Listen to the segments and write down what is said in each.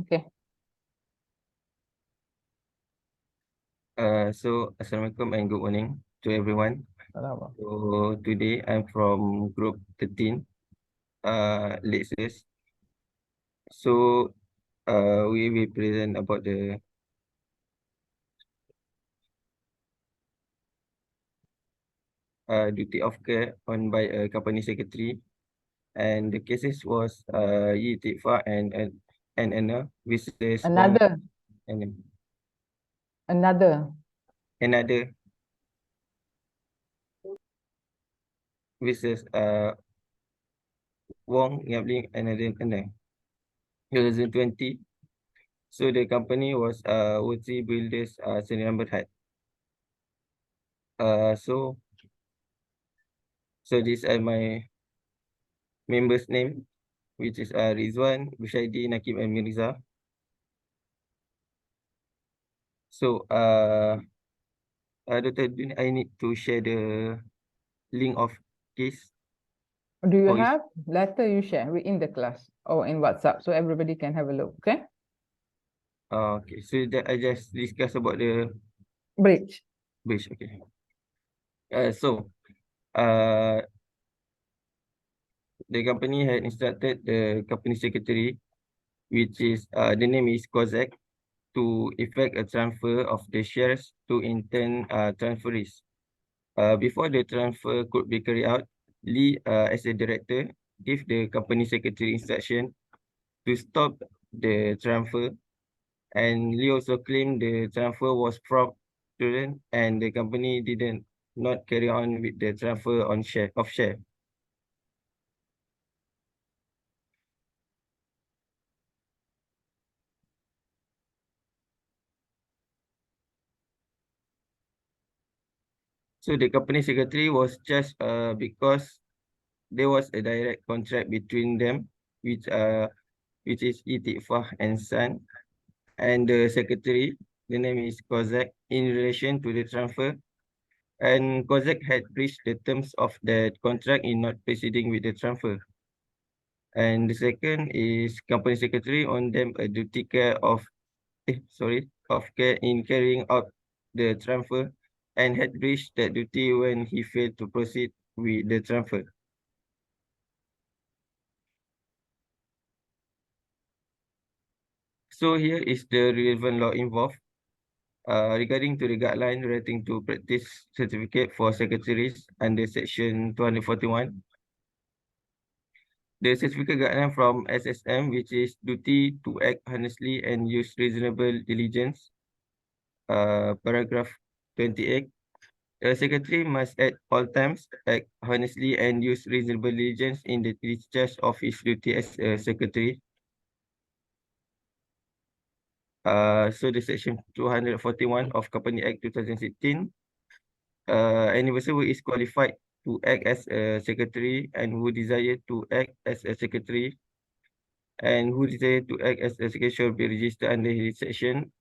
Okay. So Assalamualaikum and good morning to everyone. Salam. So today I'm from group 13, Lexus. So we will present about the duty of care on by a company secretary, and the cases was Yi Tikfa and Anna versus Wong Another, and another. another versus Wong Yabling and Anna 2020. So the company was Wuzi Builders Sdn Bhd. So these are my members' name, which is Rizwan, Bushaidi, Nakib, and Mirza. So Dr. Dun, I need to share the link of case. Do you Or is have? Later you share within the class or in WhatsApp so everybody can have a look. Okay. okay. So that I just discuss about the Bridge. bridge. Okay. So uh the company had instructed the company secretary, which is the name is Kozak, to effect a transfer of the shares to intern transferees. Before the transfer could be carried out, Lee, as a director, gave the company secretary instruction to stop the transfer, and Lee also claimed the transfer was fraudulent and the company didn't not carry on with the transfer on share. So the company secretary was charged because there was a direct contract between them, which is Itikfah and San, and the secretary, the name is Kozak, in relation to the transfer. And Kozak had breached the terms of that contract in not proceeding with the transfer. And the second is company secretary on them a duty care of care in carrying out the transfer, and had breached that duty when he failed to proceed with the transfer. So here is the relevant law involved. Regarding to the guideline relating to practice certificate for secretaries under section 241, the certificate guideline from SSM, which is duty to act honestly and use reasonable diligence, paragraph 28, the secretary must at all times act honestly and use reasonable diligence in the discharge of his duty as a secretary. So the section 241 of Company Act 2016, any person who is qualified to act as a secretary and who desire to act as a secretary and who desire to act as a secretary shall be registered under this section.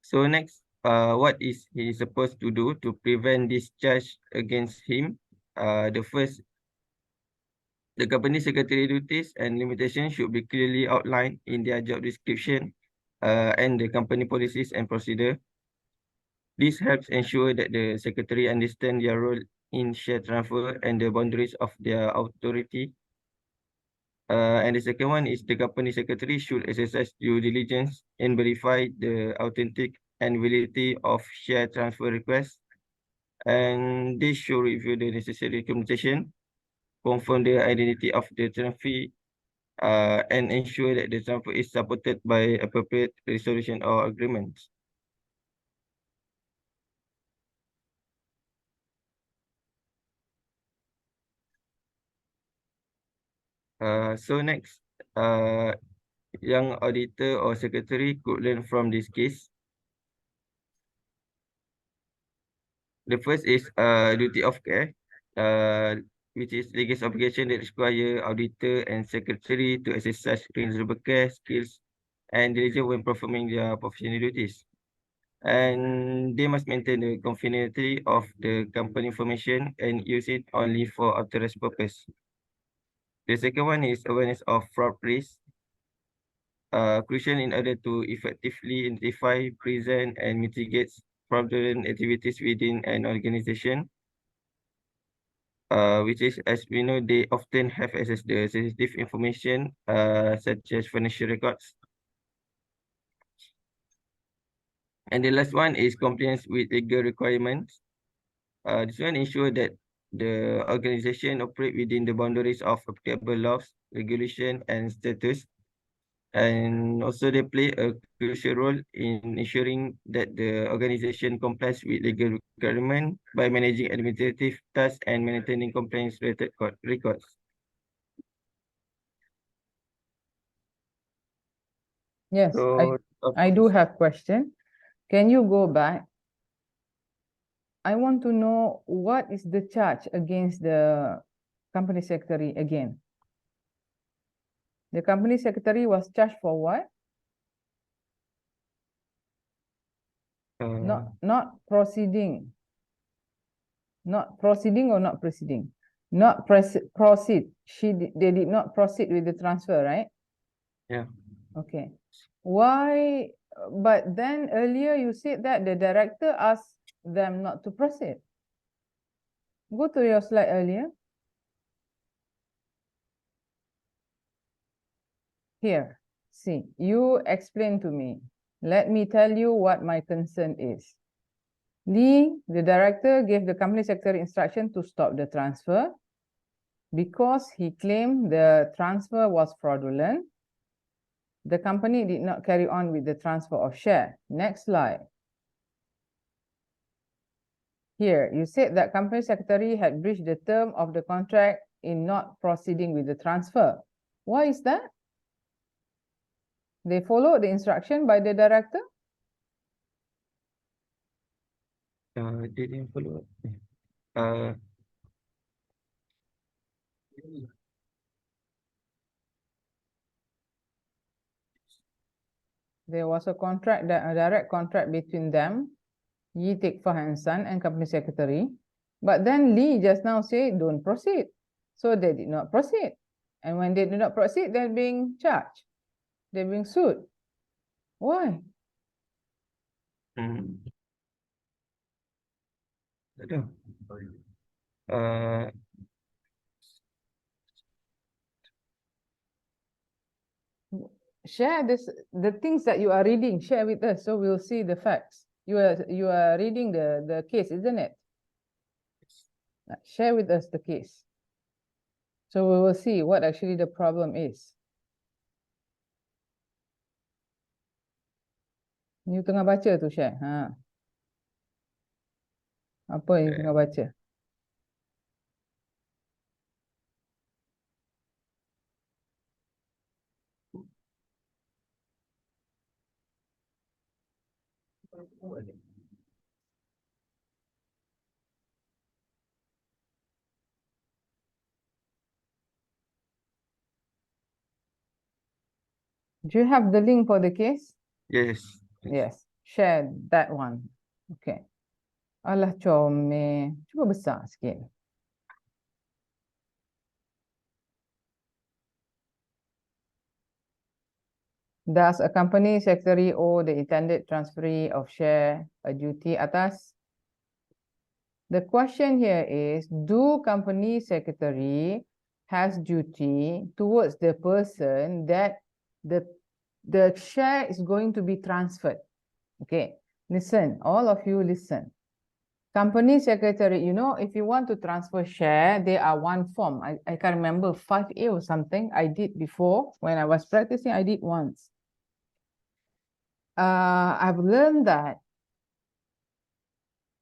So next, what is he supposed to do to prevent this charge against him? The first, the company secretary duties and limitations should be clearly outlined in their job description and the company policies and procedure. This helps ensure that the secretary understand their role in share transfer and the boundaries of their authority. And the second one is the company secretary should exercise due diligence and verify the authentic and validity of share transfer requests. And this should review the necessary documentation, confirm the identity of the transferee, and ensure that the transfer is supported by appropriate resolution or agreements. So next, young auditor or secretary could learn from this case. The first is duty of care, uh, which is legal obligation that require auditor and secretary to exercise reasonable care, skills, and diligence when performing their professional duties. and they must maintain the confidentiality of the company information and use it only for authorized purpose. The second one is awareness of fraud risk. Crucial in order to effectively identify, present, and mitigate fraudulent activities within an organization. Which is, as we know, they often have access to sensitive information, such as financial records. And the last one is compliance with legal requirements. This one ensure that the organization operate within the boundaries of applicable laws, regulation, and status. And also they play a crucial role in ensuring that the organization complies with legal requirement by managing administrative tasks and maintaining compliance-related records. Yes, So, I do have question. Can you go back? I want to know what is the charge against the company secretary again. The company secretary was charged for what? Not proceeding. Not proceeding or not proceeding? Not proceed. They did not proceed with the transfer, right? yeah. Okay. Why? But then earlier you said that the director asked them not to proceed. Go to your slide earlier. Here, see, you explain to me. Let me tell you what my concern is. Lee, the director, gave the company secretary instruction to stop the transfer because he claimed the transfer was fraudulent. The company did not carry on with the transfer of share. Next slide. Here, you said that company secretary had breached the term of the contract in not proceeding with the transfer. Why is that? They followed the instruction by the director? They didn't follow. There was a contract, a direct contract between them, Yi Teck Fah and Son and company secretary. But then Lee just now said, don't proceed. So they did not proceed. And when they did not proceed, they're being charged. They're being sued. Why? Share this, the things that you are reading, share with us so we'll see the facts. You are reading the case, isn't it? Share with us the case. So we will see what actually the problem is. You tengah baca tu, share. Ha. Apa yang tengah baca? Do you have the link for the case? Yes. Yes. Share that one. Okay. Alah comel. Cuba besar sikit. Does a company secretary owe the intended transferee of share a duty atas? The question here is, do company secretary has duty towards the person that the share is going to be transferred? Okay, listen, all of you listen. Company secretary, you know, if you want to transfer share, there are one form. I can't remember, 5A or something. I did before. When I was practicing, I did once. I've learned that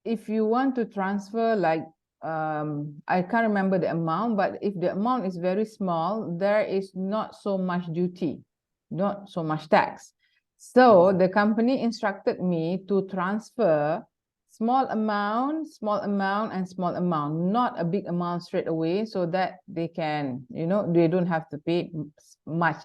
if you want to transfer, like, I can't remember the amount, but if the amount is very small, there is not so much duty, not so much tax. So the company instructed me to transfer small amount, and small amount, not a big amount straight away, so that they can, you know, they don't have to pay much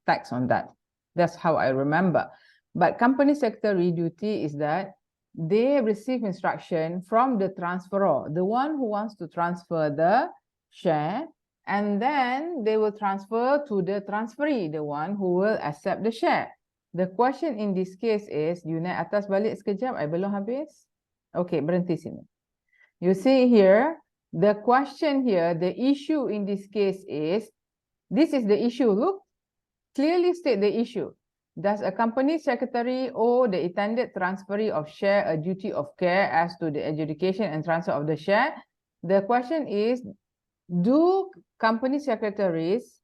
tax on that. That's how I remember. But company secretary duty is that they receive instruction from the transferor, the one who wants to transfer the share, and then they will transfer to the transferee, the one who will accept the share. The question in this case is, you naik atas balik sekejap, I belum habis. Okay, berhenti sini. You see here, the question here, the issue in this case is, this is the issue, look, clearly state the issue. Does a company secretary owe the intended transferee of share a duty of care as to the adjudication and transfer of the share? The question is, do company secretaries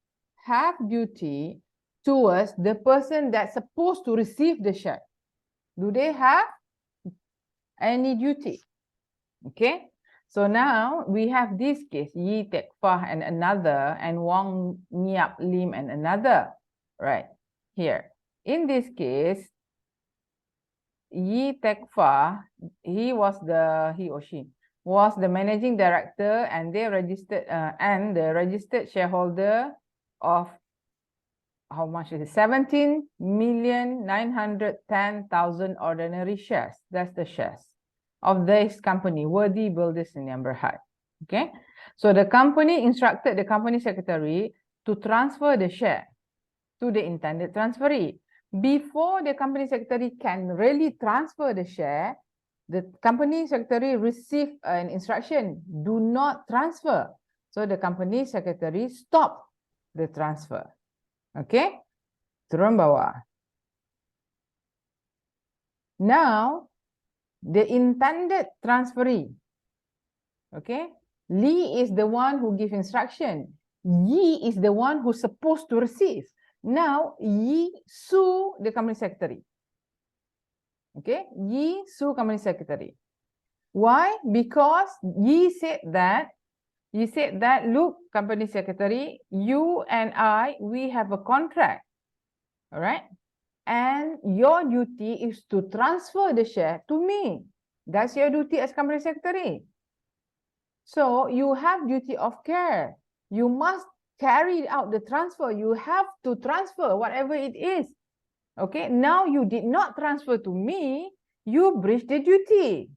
have duty towards the person that's supposed to receive the share? Do they have any duty? Okay, so now we have this case, Yi Tek Fah and another, and Wang Niap Lim and another, right here. In this case, Yi Tek Fah, he or she was the managing director, and they registered and the registered shareholder of how much is it? 17,910,000 ordinary shares. That's the shares of this company, Worthy Builders in Berhad. Okay, so the company instructed the company secretary to transfer the share to the intended transferee. Before the company secretary can really transfer the share, the company secretary received an instruction, do not transfer. So the company secretary stopped the transfer. Okay, turun bawah. Now, the intended transferee, okay, Li is the one who gives instruction. Yi is the one who's supposed to receive. Now, Yi sue the company secretary. Okay, Yi sue company secretary. Why? Because Yi said that, look, company secretary, you and I, we have a contract. All right. And your duty is to transfer the share to me. That's your duty as company secretary. So you have duty of care. You must carry out the transfer. You have to transfer whatever it is. Okay, now you did not transfer to me. You breached the duty.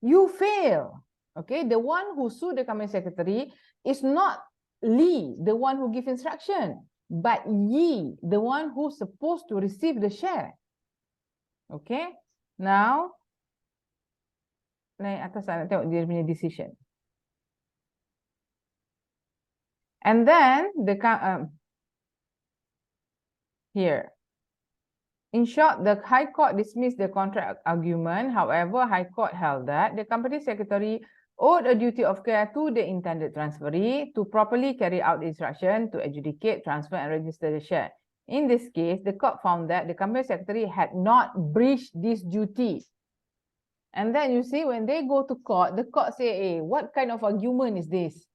You fail. Okay, the one who sued the company secretary is not Li, the one who gives instruction, but Yi, the one who's supposed to receive the share. Okay, now naik atas nak tengok dia punya decision. And then the here. In short, the High Court dismissed the contract argument. However, High Court held that the company secretary owed a duty of care to the intended transferee to properly carry out the instruction to adjudicate, transfer, and register the share. In this case, the court found that the company secretary had not breached this duty. And then you see, when they go to court, the court say, hey, what kind of argument is this?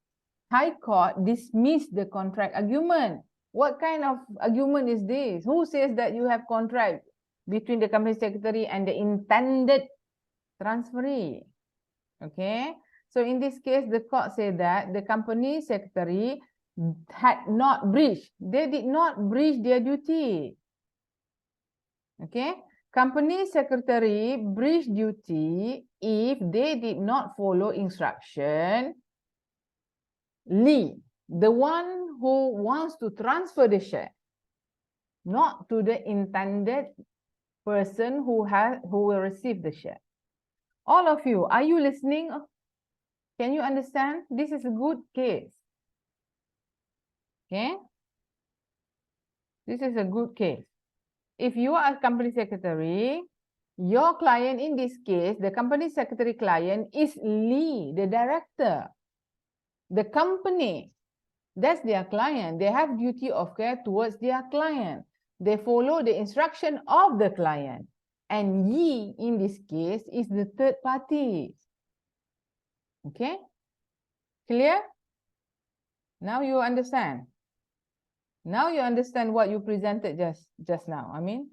High Court dismissed the contract argument. What kind of argument is this? Who says that you have contract between the company secretary and the intended transferee? Okay, so in this case, the court said that the company secretary had not breached. They did not breach their duty. Okay, company secretary breached duty if they did not follow instruction. Li, the one who wants to transfer the share, not to the intended person who will receive the share. All of you, are you listening? Can you understand? This is a good case. Okay, this is a good case. If you are a company secretary, your client in this case, the company secretary client is Li, the director. The company, that's their client. They have duty of care towards their client. They follow the instruction of the client. And Yi, in this case, is the third party. Okay? Clear? Now you understand. Now you understand what you presented just now. I mean,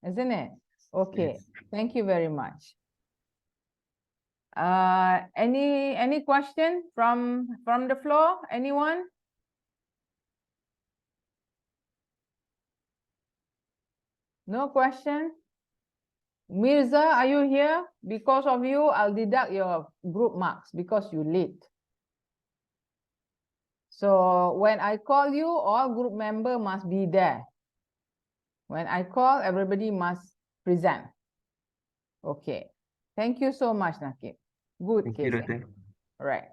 isn't it? Okay. Yes. Thank you very much. Any question from the floor? Anyone? No question? Mirza, are you here? Because of you, I'll deduct your group marks because you late. So when I call you, all group member must be there. When I call, everybody must present. Okay. Thank you so much, Nakib. Good Thank you, case. Doctor. All right.